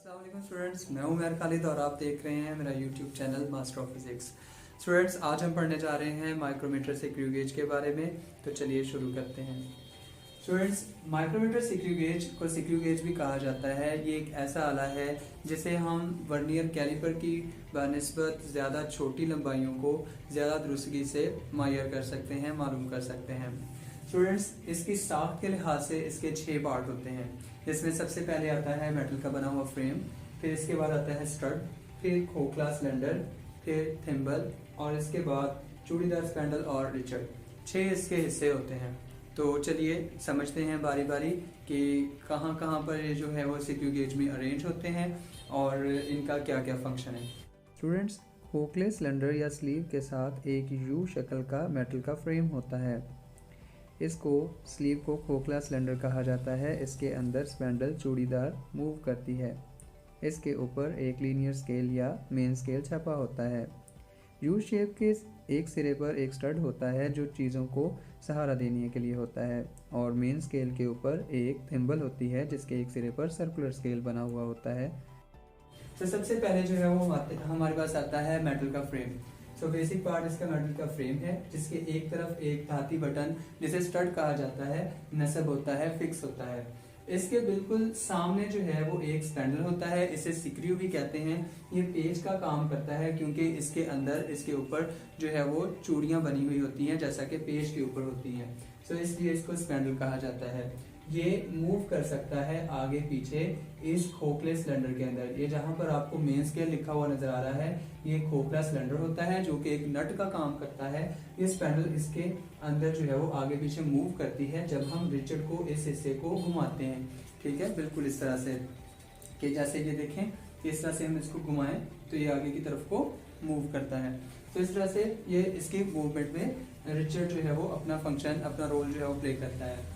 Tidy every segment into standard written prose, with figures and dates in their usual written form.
अस्सलाम वालेकुम स्टूडेंट्स, मैं हूं उमर खालिद और आप देख रहे हैं मेरा YouTube channel master of physics. Students, आज हम पढ़ने जा रहे हैं माइक्रोमीटर सिक्यू गेज के बारे में। तो चलिए शुरू करते हैं। स्टूडेंट्स, माइक्रोमीटर सिक्यू गेज को सिक्यू गेज भी कहा जाता है। ये एक ऐसा आला है जिसे हम वर्नियर कैलिपर की बनिस्बत ज़्यादा छोटी लंबाइयों को ज़्यादा दुरुस्तगी से मुहैया कर सकते हैं, मालूम कर सकते हैं। स्टूडेंट्स, इसकी साख्त के लिहाज से इसके 6 पार्ट होते हैं, जिसमें सबसे पहले आता है मेटल का बना हुआ फ्रेम, फिर इसके बाद आता है स्टड, फिर खोखला सिलेंडर, फिर थिम्बल और इसके बाद चूड़ीदार स्पैंडल और रिचर्ड। 6 इसके हिस्से होते हैं। तो चलिए समझते हैं बारी बारी कि कहाँ कहाँ पर ये जो है वो सिक्यू गेज में अरेंज होते हैं और इनका क्या क्या फंक्शन है। स्टूडेंट्स, खोखले सिलेंडर या स्लीव के साथ एक यू शक्ल का मेटल का फ्रेम होता है। इसको स्लीव को खोखला सिलेंडर कहा जाता है। इसके अंदर स्पैंडल चूड़ीदार मूव करती है। इसके ऊपर एक लीनियर स्केल या मेन स्केल छपा होता है। यू शेप के एक सिरे पर एक स्टड होता है जो चीज़ों को सहारा देने के लिए होता है, और मेन स्केल के ऊपर एक थिम्बल होती है जिसके एक सिरे पर सर्कुलर स्केल बना हुआ होता है। तो सबसे पहले जो है वो हमारे पास आता है मेटल का फ्रेम। तो बेसिक पार्ट इसका मेटल का फ्रेम है, जिसके एक तरफ एक धाती बटन जिसे स्टड कहा जाता है नस्ब होता है, फिक्स होता है। इसके बिल्कुल सामने जो है वो एक स्पैंडल होता है, इसे सिक्रू भी कहते हैं। ये पेज का काम करता है क्योंकि इसके अंदर इसके ऊपर जो है वो चूड़ियां बनी हुई होती हैं जैसा कि पेज के ऊपर होती हैं। तो इसलिए इसको स्पैंडल कहा जाता है। ये मूव कर सकता है आगे पीछे इस खोखले सिलेंडर के अंदर। ये जहां पर आपको मेन स्केल लिखा हुआ नजर आ रहा है, ये खोखला सिलेंडर होता है जो कि एक नट का काम करता है। ये स्पैंडल इसके अंदर जो है वो आगे पीछे मूव करती है जब हम रिचर्ड को इस हिस्से को घुमाते हैं। ठीक है, बिल्कुल इस तरह से कि जैसे ये देखें, इस तरह से हम इसको घुमाएं तो ये आगे की तरफ को मूव करता है। तो इस तरह से ये इसके मूवमेंट में रिचर्ड जो है वो अपना फंक्शन, अपना रोल जो है वो प्ले करता है।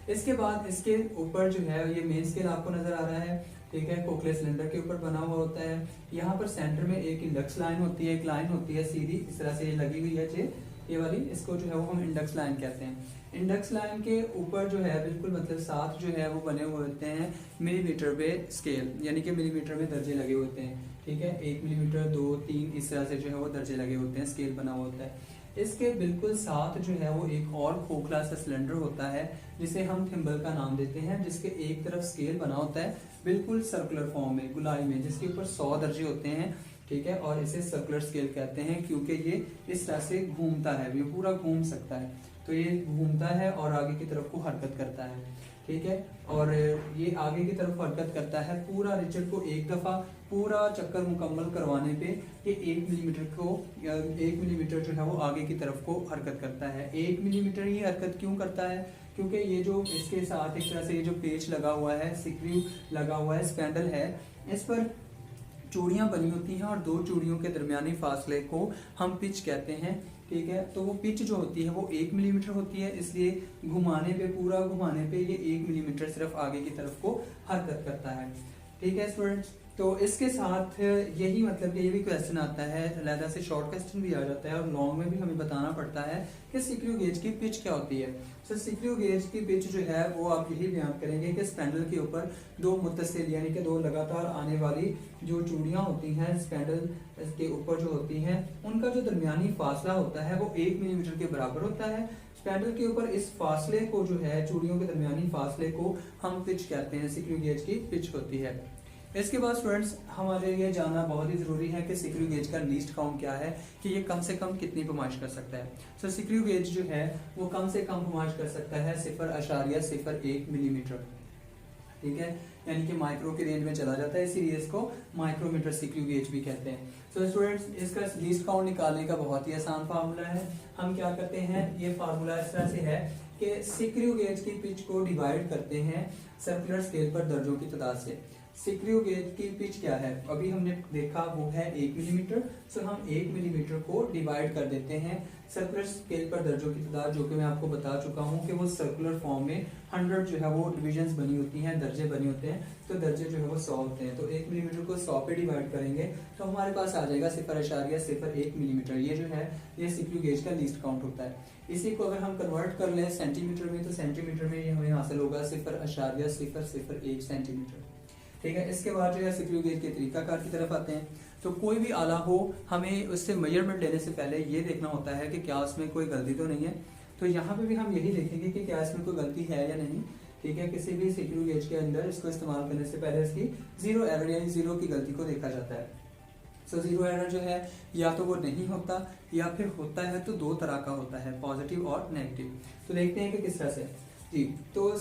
इसके बाद इसके ऊपर जो है ये मेन स्केल आपको नजर आ रहा है। ठीक है, खोखले सिलेंडर के ऊपर बना हुआ होता है। यहाँ पर सेंटर में एक इंडेक्स लाइन होती है, एक लाइन होती है सीधी इस तरह से लगी हुई है ये वाली, इसको जो है वो हम इंडेक्स लाइन कहते हैं। इंडेक्स लाइन के ऊपर जो है बिल्कुल मतलब साथ जो है वो बने हुए होते हैं मिलीमीटर पे स्केल, यानी कि मिलीमीटर में दर्जे लगे होते हैं। ठीक है, 1 मिलीमीटर, 2, 3 इस तरह से जो है वो दर्जे लगे होते हैं, स्केल बना हुआ होता है। इसके बिल्कुल साथ जो है वो एक और खोखला सा सिलेंडर होता है जिसे हम थिम्बल का नाम देते हैं, जिसके एक तरफ स्केल बना होता है बिल्कुल सर्कुलर फॉर्म में, गुलाई में, जिसके ऊपर 100 दर्जे होते हैं। ठीक है, और इसे सर्कुलर स्केल कहते हैं क्योंकि ये इस तरह से घूमता है, ये पूरा घूम सकता है। तो ये घूमता है और आगे की तरफ को हरकत करता है। ठीक है, और ये आगे की तरफ हरकत करता है। पूरा रिचर्ड को एक दफा पूरा चक्कर मुकम्मल करवाने पे ये 1 मिलीमीटर जो है वो आगे की तरफ को हरकत करता है। 1 मिलीमीटर ही हरकत क्यों करता है? क्योंकि ये जो इसके साथ एक तरह से ये जो पेच लगा हुआ है, सिक्रू लगा हुआ है, स्पैंडल है, इस पर चूड़ियां बनी होती हैं और 2 चूड़ियों के दरमियानी फासले को हम पिच कहते हैं। ठीक है, तो वो पिच जो होती है वो 1 मिलीमीटर होती है, इसलिए पूरा घुमाने पे ये 1 मिलीमीटर सिर्फ आगे की तरफ को हरकत करता है। ठीक है स्टूडेंट्स, तो इसके साथ यही मतलब कि ये भी क्वेश्चन आता है, अलहदा से शॉर्ट क्वेश्चन भी आ जाता है और लॉन्ग में भी हमें बताना पड़ता है कि सिक्रू गेज की पिच क्या होती है। तो सिक्रू गेज की पिच जो है वो आप यही बयान करेंगे कि स्पैंडल के ऊपर 2 मुत्तसिल यानी कि 2 लगातार आने वाली जो चूड़ियां होती हैं स्पैंडल के ऊपर जो होती हैं, उनका जो दरमियानी फासला होता है वो 1 मिलीमीटर के बराबर होता है। स्पैंडल के ऊपर इस फासले को जो है, चूड़ियों के दरमियानी फासले को हम पिच कहते हैं, सिक्रू गेज की पिच होती है। इसके बाद स्टूडेंट्स, हमारे लिए जानना बहुत ही जरूरी है कि सिक्रू गेज का लीस्ट काउंट क्या है, कि ये कम से कम कितनी पैमाइश कर सकता है। तो सिक्रू गेज जो है वो कम से कम पैमाइश कर सकता है 0.01 मिलीमीटर। ठीक है, यानी कि माइक्रो की रेंज में चला जाता है, इसीलिए इसको माइक्रोमीटर सिक्रू गेज भी कहते हैं। तो स्टूडेंट्स, इसका लीस्ट काउंट निकालने का बहुत ही आसान फार्मूला है। हम क्या करते हैं, ये फार्मूला इस तरह से है कि सिक्रू गेज की पिच को डिवाइड करते हैं सर्कुलर स्केल पर दर्जों की तादाद से। सिक्रू गेज की पिच क्या है, अभी हमने देखा वो है 1 मिलीमीटर। तो हम 1 मिलीमीटर को डिवाइड कर देते हैं सर्कुलर स्केल पर दर्जों की तादाद, जो कि मैं आपको बता चुका हूँ कि वो सर्कुलर फॉर्म में 100 जो है वो डिविजन्स बनी होती हैं, दर्जे बने होते हैं। तो दर्जे जो है वो 100 होते हैं। तो 1 मिलीमीटर को 100 पे डिवाइड करेंगे तो हमारे पास आ जाएगा 0.01 मिलीमीटर। ये जो है ये सिक्रू गेज का लीस्ट काउंट होता है। इसी को अगर हम कन्वर्ट कर लें सेंटीमीटर में, तो सेंटीमीटर में ये हमें हासिल होगा 0.001 सेंटीमीटर। ठीक है। इसके बाद जो है स्क्रू गेज के तरीकाकार की तरफ आते हैं। तो कोई भी आला हो, हमें उससे मेजरमेंट लेने से पहले ये देखना होता है कि क्या उसमें कोई गलती तो नहीं है। तो यहाँ पे भी हम यही देखेंगे कि क्या इसमें कोई गलती है या नहीं, ठीक है। किसी भी स्क्रू गेज के अंदर इसको इस्तेमाल करने से पहले इसकी जीरो एरर यानी जीरो की गलती को देखा जाता है। सो जीरो एरर जो है या तो वो नहीं होता या फिर होता है तो दो तरह का होता है, पॉजिटिव और नेगेटिव। तो देखते हैं कि किस तरह से जी। तो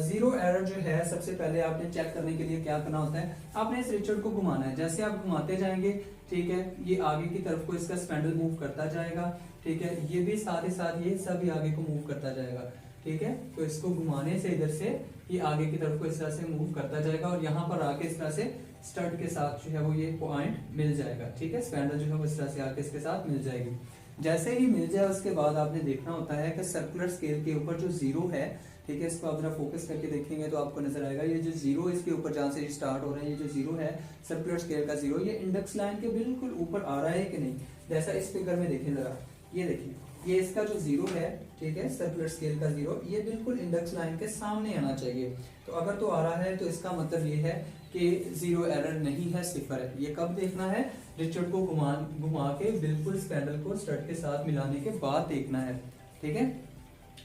जीरो एरर जो है सबसे पहले आपने चेक करने के लिए क्या करना होता है, आपने इस रिचर्ड को घुमाना है। जैसे आप घुमाते जाएंगे, ठीक है, ये आगे की तरफ को इसका स्पैंडल मूव करता जाएगा, ठीक है। ये भी साथ ही साथ ये सभी आगे को मूव करता जाएगा, ठीक है। तो इसको घुमाने से इधर से ये आगे की तरफ को इस तरह से मूव करता जाएगा और यहाँ पर आके इस तरह से स्टड के साथ जो है वो ये पॉइंट मिल जाएगा, ठीक है। स्पैंडल जो है वो इस तरह से आके इसके साथ मिल जाएगी। जैसे ही मिल जाए उसके बाद आपने देखना होता है कि सर्कुलर स्केल के ऊपर जो जीरो है, ठीक है, इसको आप जरा फोकस करके देखेंगे तो आपको नजर आएगा ये जो जीरो इसके ऊपर जहां से स्टार्ट हो रहा है, ये जो जीरो है सर्कुलर स्केल का जीरो, ये इंडेक्स लाइन के बिल्कुल ऊपर आ रहा है कि नहीं। जैसा इस फिगर में देखें जरा, ये देखिए, ये इसका जो जीरो है, ठीक है, सर्कुलर स्केल का जीरो, ये बिल्कुल इंडेक्स लाइन के सामने आना चाहिए। तो अगर तो आ रहा है तो इसका मतलब ये है कि जीरो एरर नहीं है, सिफर है। ये कब देखना है, रिचर्ड को घुमा के बिल्कुल स्पैंडल को स्टड के साथ मिलाने के बाद देखना है, ठीक है।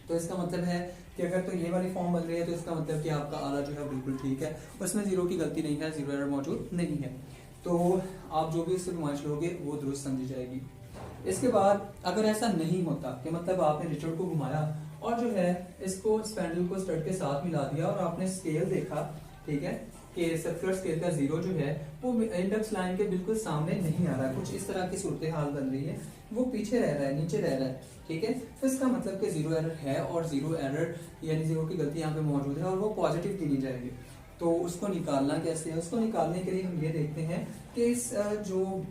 तो इसका मतलब है कि अगर तो ये वाली फॉर्म बन रही है तो इसका मतलब कि आपका आला जो है बिल्कुल ठीक है, उसमें जीरो की गलती नहीं है, जीरो एरर मौजूद नहीं है। तो आप जो भी इससे नुमाइश लोगे वो दुरुस्त समझी जाएगी। इसके बाद अगर ऐसा नहीं होता कि मतलब आपने रिचर्ड को घुमाया और जो है इसको स्पैंडल को स्टड के साथ मिला दिया और आपने स्केल देखा, ठीक है, कि सर्कुलर स्केल का जीरो जो है वो इंडेक्स लाइन के बिल्कुल सामने नहीं आ रहा है, कुछ इस तरह की सूरत हाल बन रही है, वो पीछे रह रहा है, नीचे रह रहा है, ठीक है। तो इसका मतलब कि जीरो एरर है और जीरो एरर यानी जीरो की गलती यहाँ पे मौजूद है और वो पॉजिटिव गिनी जाएगी। तो उसको निकालना कैसे है, उसको निकालने के लिए हम ये देखते हैं कि इस जो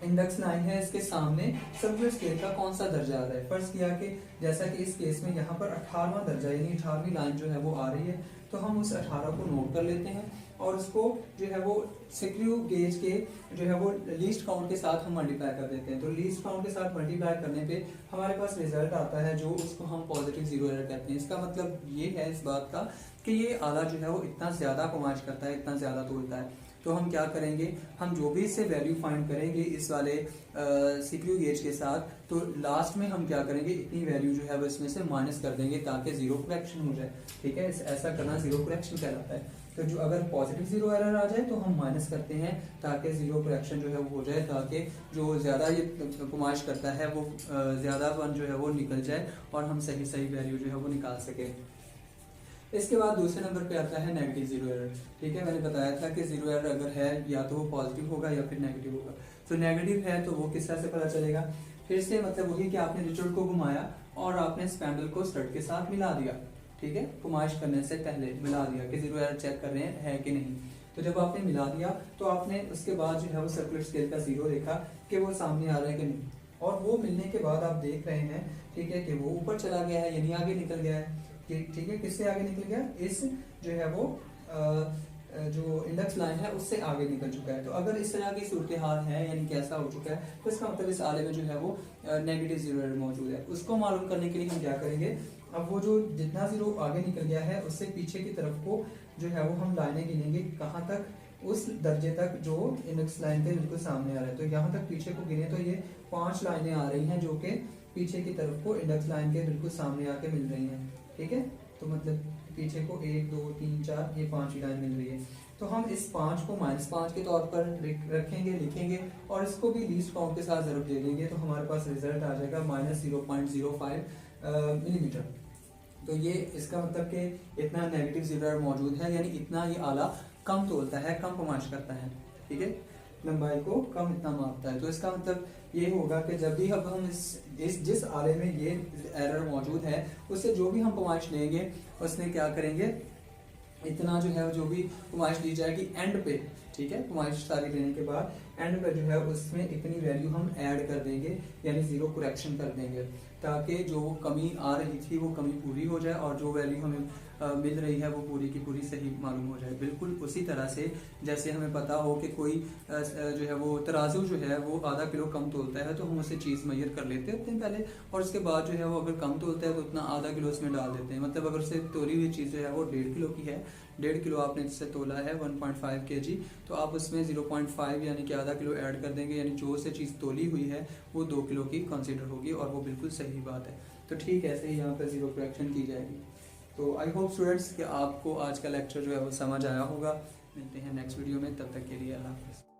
इंडेक्स लाइन है इसके सामने सर्कुलर स्केल का कौन सा दर्जा आ रहा है। फर्ज किया कि जैसा कि इस केस में यहाँ पर 18वां दर्जा यानी 18वीं लाइन जो है वो आ रही है, तो हम उस 18 को नोट कर लेते हैं और उसको जो है वो स्क्रू गेज के जो है वो लीस्ट काउंट के साथ हम मल्टीप्लाई कर देते हैं। तो लीस्ट काउंट के साथ मल्टीप्लाई करने पे हमारे पास रिजल्ट आता है जो उसको हम पॉजिटिव जीरो एरर कहते हैं। इसका मतलब ये है इस बात का कि ये आला जो है वो इतना ज्यादा कमाश करता है, इतना ज्यादा तोड़ता है। तो हम क्या करेंगे, हम जो भी इससे वैल्यू फाइंड करेंगे इस वाले स्क्रू गेज के साथ, तो लास्ट में हम क्या करेंगे, इतनी वैल्यू जो है वो इसमें से माइनस कर देंगे ताकि जीरो करेक्शन हो जाए, ठीक है। ऐसा करना जीरो करेक्शन कहलाता है। तो जो अगर पॉजिटिव जीरो एरर आ जाए तो हम माइनस करते हैं ताकि जीरो करेक्शन जो है वो हो जाए, ताकि जो ज्यादा ये कुमाश करता है वो ज्यादा वन जो है वो निकल जाए और हम सही सही वैल्यू जो है वो निकाल सके। इसके बाद दूसरे नंबर पे आता है नेगेटिव जीरो एरर, ठीक है। मैंने बताया था कि जीरो एरर अगर है या तो वो पॉजिटिव होगा या फिर नेगेटिव होगा। तो नेगेटिव है तो वो किस तरह से पता चलेगा, फिर से मतलब वही कि आपने रिचर्ड को घुमाया और आपने स्पैंडल को स्टड के साथ मिला दिया, ठीक है, कुमाश करने से पहले मिला दिया कि जीरो एरर चेक कर रहे हैं है कि नहीं। तो जब आपने मिला दिया तो आपने उसके बाद जो है वो सर्कुलर स्केल का जीरो देखा कि वो सामने आ रहा है कि नहीं, और वो मिलने के बाद आप देख रहे हैं, ठीक है, कि वो ऊपर चला गया है यानी आगे निकल गया है, ठीक है। किससे आगे निकल गया, इस जो है वो जो इंडेक्स लाइन है उससे आगे निकल चुका है। तो अगर इस तरह की सूरत हाल है यानी कैसा हो चुका है, तो इसका मतलब इस आले में जो है वो नेगेटिव जीरो एरर मौजूद है। उसको मालूम करने के लिए हम क्या करेंगे, अब वो जो जितना जीरो आगे निकल गया है उससे पीछे की तरफ को जो है वो हम लाइनें गिनेंगे कहाँ तक, उस दर्जे तक जो इंडेक्स लाइन के बिल्कुल सामने आ रहा है। तो यहाँ तक पीछे को गिने तो ये 5 लाइनें आ रही हैं जो कि पीछे की तरफ को इंडेक्स लाइन के बिल्कुल सामने आके मिल रही हैं, ठीक है। तो मतलब पीछे को 1 2 3 4 ये 5 लाइन मिल रही है। तो हम इस 5 को -5 के तौर पर रखेंगे, लिखेंगे और इसको भी लीस्ट काउंट के साथ ज़रूर दे देंगे, तो हमारे पास रिजल्ट आ जाएगा -0.05 मिलीमीटर। तो ये इसका मतलब कि इतना नेगेटिव जीरो एरर मौजूद है, यानी इतना ये आला कम तोलता है, कम कमाश करता है, ठीक है, लंबाई को कम इतना मापता है। तो इसका मतलब ये होगा कि जब भी अब हम इस जिस आले में ये एरर मौजूद है उससे जो भी हम कमाश लेंगे उसमें क्या करेंगे, इतना जो है जो भी कमाश ली जाएगी एंड पे, ठीक है, कमाश सारी लेने के बाद एंड पर जो है उसमें इतनी वैल्यू हम ऐड कर देंगे, यानी जीरो करेक्शन कर देंगे, ताकि जो कमी आ रही थी वो कमी पूरी हो जाए और जो वैल्यू हमें मिल रही है वो पूरी की पूरी सही मालूम हो जाए। बिल्कुल उसी तरह से जैसे हमें पता हो कि कोई जो है वो तराजू जो है वो आधा किलो कम तोलता है, तो हम उसे चीज़ मैयर कर लेते हैं पहले, और उसके बाद जो है वो अगर कम तोलता है तो उतना आधा किलो उसमें डाल देते हैं। मतलब अगर उसे तोली हुई चीज़ जो है वो 1.5 किलो की है, 1.5 किलो आपने जिससे तोला है 1.5 kg, तो आप उसमें 0.5 यानी कि आधा किलो ऐड कर देंगे, यानी जो से चीज़ तोली हुई है वो 2 किलो की कंसिडर होगी, और वो बिल्कुल सही बात है। तो ठीक है, ऐसे ही यहाँ पर जीरो करेक्शन की जाएगी। तो आई होप स्टूडेंट्स कि आपको आज का लेक्चर जो है वो समझ आया होगा। मिलते हैं नेक्स्ट वीडियो में, तब तक के लिए अल्लाह हाफ़िज़।